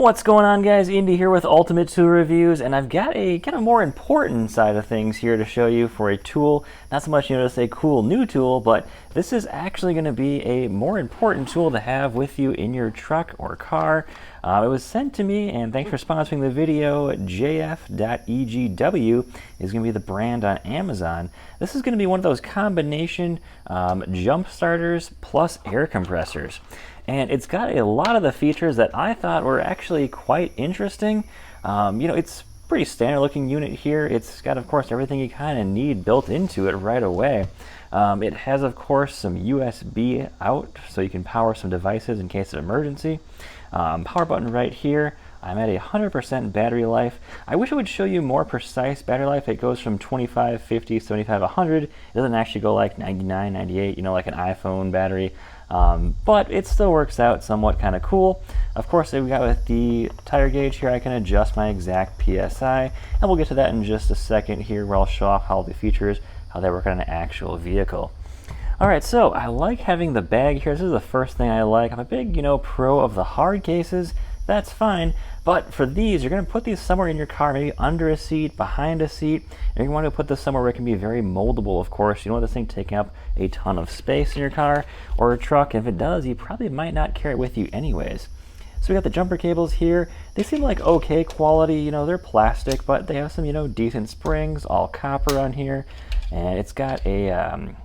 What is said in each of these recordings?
What's going on, guys? Indy here with Ultimate Tool Reviews, and I've got a kind of more important side of things here to show you for a tool. Not so much, to say cool new tool, but this is actually going to be a more important tool to have with you in your truck or car. It was sent to me, and thanks for sponsoring the video. JF.EGWO is going to be the brand on Amazon. This is going to be one of those combination jump starters plus air compressors. And it's got a lot of the features that I thought were actually quite interesting. It's a pretty standard looking unit here. It's got, of course, everything you kind of need built into it right away. It has, of course, some USB out, so you can power some devices in case of emergency. Power button right here. I'm at 100% battery life. I wish it would show you more precise battery life. It goes from 25, 50, 75, 100. It doesn't actually go like 99, 98, like an iPhone battery. But it still works out somewhat kind of cool. Of course, we got with the tire gauge here, I can adjust my exact PSI, and we'll get to that in just a second here, where I'll show off all the features, how they work on an actual vehicle. Alright, so I like having the bag here. This is the first thing I like. I'm a big, pro of the hard cases. That's fine, but for these, you're going to put these somewhere in your car, maybe under a seat, behind a seat, and you want to put this somewhere where it can be very moldable, of course. You don't want this thing taking up a ton of space in your car or a truck. If it does, you probably might not carry it with you anyways. So we got the jumper cables here. They seem like okay quality, they're plastic, but they have some, decent springs, all copper on here, and it's got a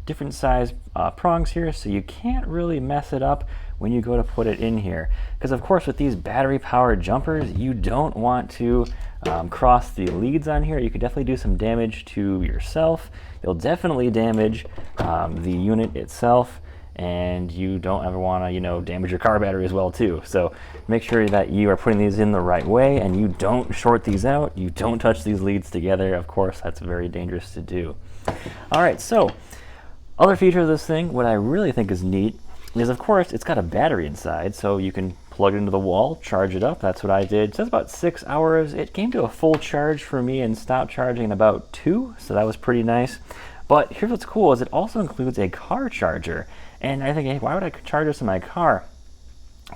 different size prongs here, so you can't really mess it up when you go to put it in here. Because of course, with these battery powered jumpers, you don't want to cross the leads on here. You could definitely do some damage to yourself. You'll definitely damage the unit itself, and you don't ever want to damage your car battery as well too. So make sure that you are putting these in the right way, and you don't short these out. You don't touch these leads together. Of course, that's very dangerous to do. All right, so other feature of this thing, what I really think is neat, is of course it's got a battery inside, so you can plug it into the wall, charge it up. That's what I did. It says about 6 hours. It came to a full charge for me and stopped charging in about 2, so that was pretty nice. But here's what's cool, is it also includes a car charger. And I think, hey, why would I charge this in my car?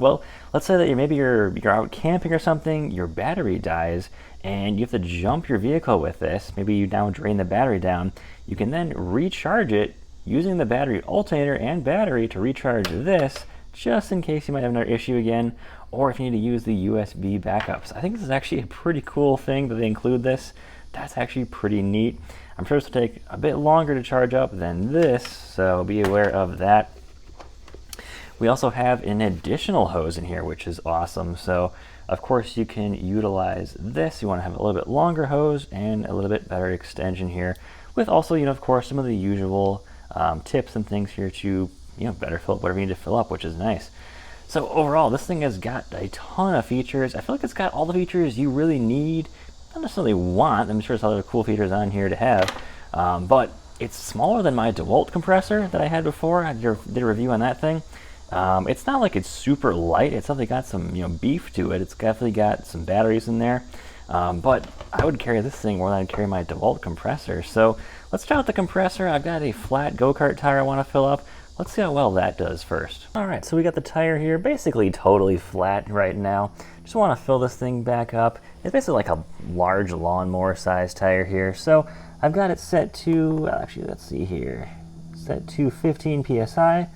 Well, let's say that you're out camping or something, your battery dies, and you have to jump your vehicle with this. Maybe you now drain the battery down. You can then recharge it using the battery alternator and battery to recharge this, just in case you might have another issue again, or if you need to use the USB backups. I think this is actually a pretty cool thing that they include this. That's actually pretty neat. I'm sure this will take a bit longer to charge up than this, so be aware of that. We also have an additional hose in here, which is awesome. So of course you can utilize this. You want to have a little bit longer hose and a little bit better extension here, with also, of course, some of the usual tips and things here to better fill up whatever you need to fill up, which is nice. So overall, this thing has got a ton of features. I feel like it's got all the features you really need, not necessarily want. I'm sure there's other cool features on here to have, but it's smaller than my DeWalt compressor that I had before. I did a review on that thing. It's not like it's super light. It's definitely got some beef to it. It's definitely got some batteries in there, but I would carry this thing more than I'd carry my DeWalt compressor. So let's try out the compressor. I've got a flat go-kart tire I want to fill up. Let's see how well that does first. All right, so we got the tire here, basically totally flat right now. Just want to fill this thing back up. It's basically like a large lawnmower size tire here. So I've got it set to, actually, let's see here, set to 15 PSI.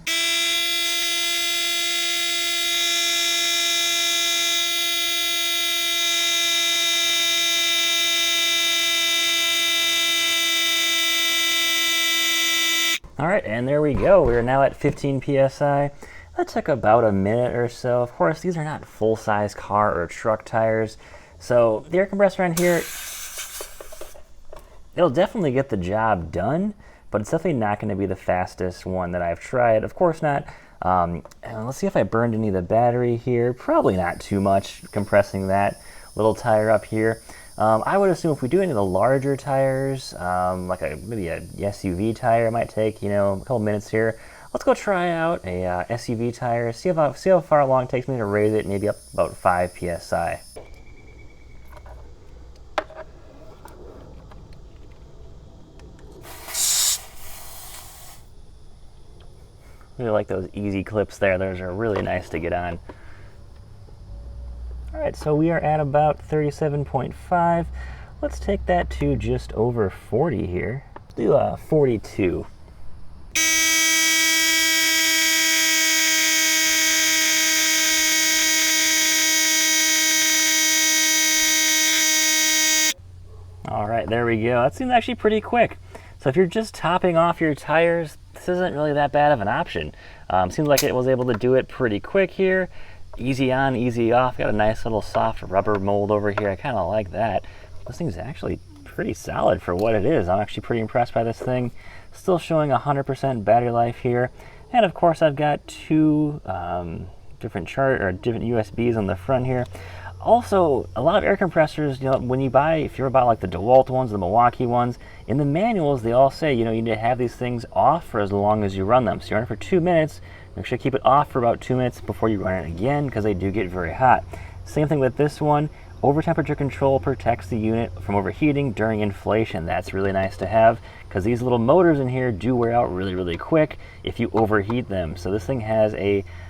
All right, and there we go. We are now at 15 PSI. That took about a minute or so. Of course, these are not full-size car or truck tires. So the air compressor on here, it'll definitely get the job done, but it's definitely not going to be the fastest one that I've tried. Of course not. And let's see if I burned any of the battery here. Probably not too much compressing that little tire up here. I would assume if we do any of the larger tires, like maybe a SUV tire, it might take a couple minutes here. Let's go try out a SUV tire, see how far along it takes me to raise it, maybe up about 5 PSI. Really like those easy clips there. Those are really nice to get on. All right, so we are at about 37.5. Let's take that to just over 40 here. Let's do 42. All right, there we go. That seems actually pretty quick. So if you're just topping off your tires, this isn't really that bad of an option. Seems like it was able to do it pretty quick here. Easy on, easy off. Got a nice little soft rubber mold over here. I kind of like that. This thing's actually pretty solid for what it is. I'm actually pretty impressed by this thing. Still showing 100% battery life here. And of course I've got two different USBs on the front here. Also, a lot of air compressors, you know, when you buy, if you're about like the DeWalt ones, the Milwaukee ones, in the manuals they all say, you know, you need to have these things off for as long as you run them. So you run it for 2 minutes, make sure to keep it off for about 2 minutes before you run it again, because they do get very hot. Same thing with this one. Over temperature control protects the unit from overheating during inflation. That's really nice to have, because these little motors in here do wear out really, really quick if you overheat them. So this thing has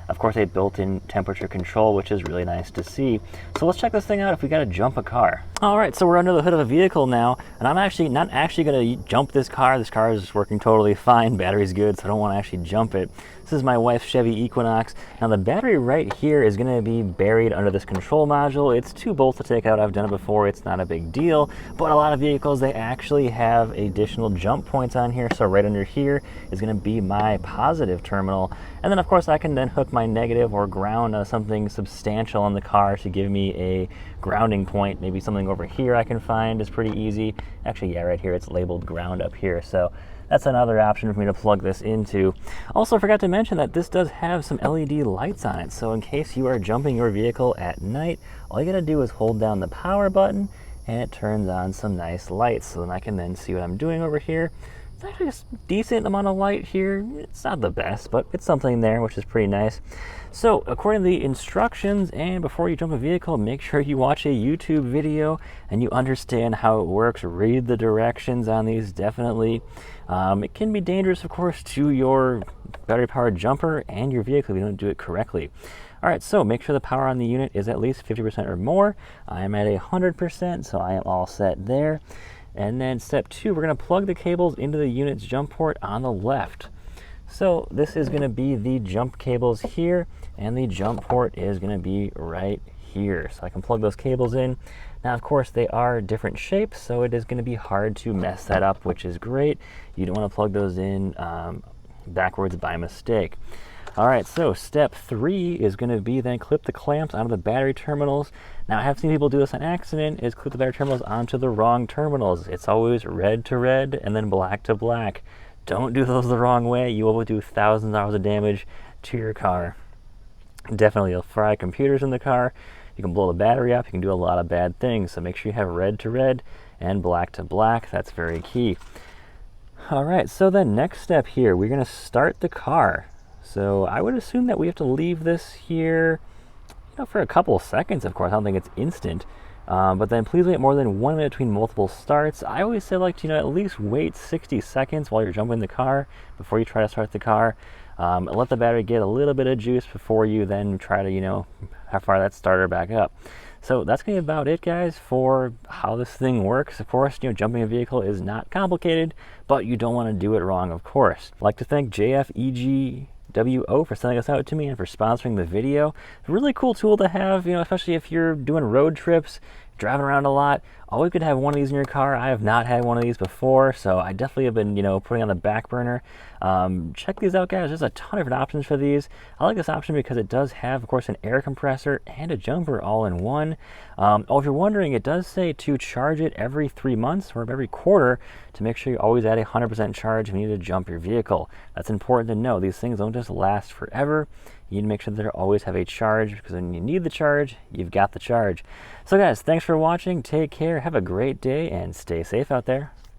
of course, a built-in temperature control, which is really nice to see. So let's check this thing out if we gotta jump a car. All right, so we're under the hood of a vehicle now, and I'm actually not gonna jump this car. This car is working totally fine, battery's good, so I don't wanna actually jump it. This is my wife's Chevy Equinox. Now the battery right here is gonna be buried under this control module. It's 2 bolts to take out. I've done it before, it's not a big deal, but a lot of vehicles, they actually have additional jump points on here. So right under here is gonna be my positive terminal. And then of course I can then hook my negative or ground something substantial on the car to give me a grounding point. Maybe something over here I can find is pretty easy. Actually, yeah, right here it's labeled ground up here. So that's another option for me to plug this into. Also, I forgot to mention that this does have some LED lights on it. So in case you are jumping your vehicle at night, all you gotta do is hold down the power button and it turns on some nice lights. So then I can then see what I'm doing over here. It's actually a decent amount of light here. It's not the best, but it's something there, which is pretty nice. So according to the instructions, and before you jump a vehicle, make sure you watch a YouTube video and you understand how it works. Read the directions on these, definitely. It can be dangerous, of course, to your battery-powered jumper and your vehicle if you don't do it correctly. All right, so make sure the power on the unit is at least 50% or more. I am at 100%, so I am all set there. And then step 2, we're going to plug the cables into the unit's jump port on the left. So this is going to be the jump cables here, and the jump port is going to be right here. So I can plug those cables in. Now, of course, they are different shapes, so it is going to be hard to mess that up, which is great. You don't want to plug those in backwards by mistake. All right, so step 3 is going to be then clip the clamps onto the battery terminals. Now, I have seen people do this on accident, is clip the battery terminals onto the wrong terminals. It's always red to red and then black to black. Don't do those the wrong way. You will do thousands of dollars of damage to your car. Definitely, you'll fry computers in the car. You can blow the battery up. You can do a lot of bad things. So make sure you have red to red and black to black. That's very key. All right, so the next step here, we're going to start the car. So I would assume that we have to leave this here, you know, for a couple of seconds, of course. I don't think it's instant. But then please wait more than 1 minute between multiple starts. I always say, like, you know, at least wait 60 seconds while you're jumping the car before you try to start the car. Let the battery get a little bit of juice before you then try to, you know, fire that starter back up. So that's going to be about it, guys, for how this thing works. Of course, you know, jumping a vehicle is not complicated, but you don't want to do it wrong, of course. I'd like to thank JF.EGWO for sending this out to me and for sponsoring the video. A really cool tool to have, you know, especially if you're doing road trips, driving around a lot. Always good to have one of these in your car. I have not had one of these before, so I definitely have been, you know, putting on the back burner. Check these out, guys. There's a ton of different options for these. I like this option because it does have, of course, an air compressor and a jumper all in one. If you're wondering, it does say to charge it every 3 months or every quarter to make sure you always add 100% charge when you need to jump your vehicle. That's important to know. These things don't just last forever. You need to make sure that they always have a charge, because when you need the charge, you've got the charge. So guys, thanks for watching. Take care. Have a great day and stay safe out there.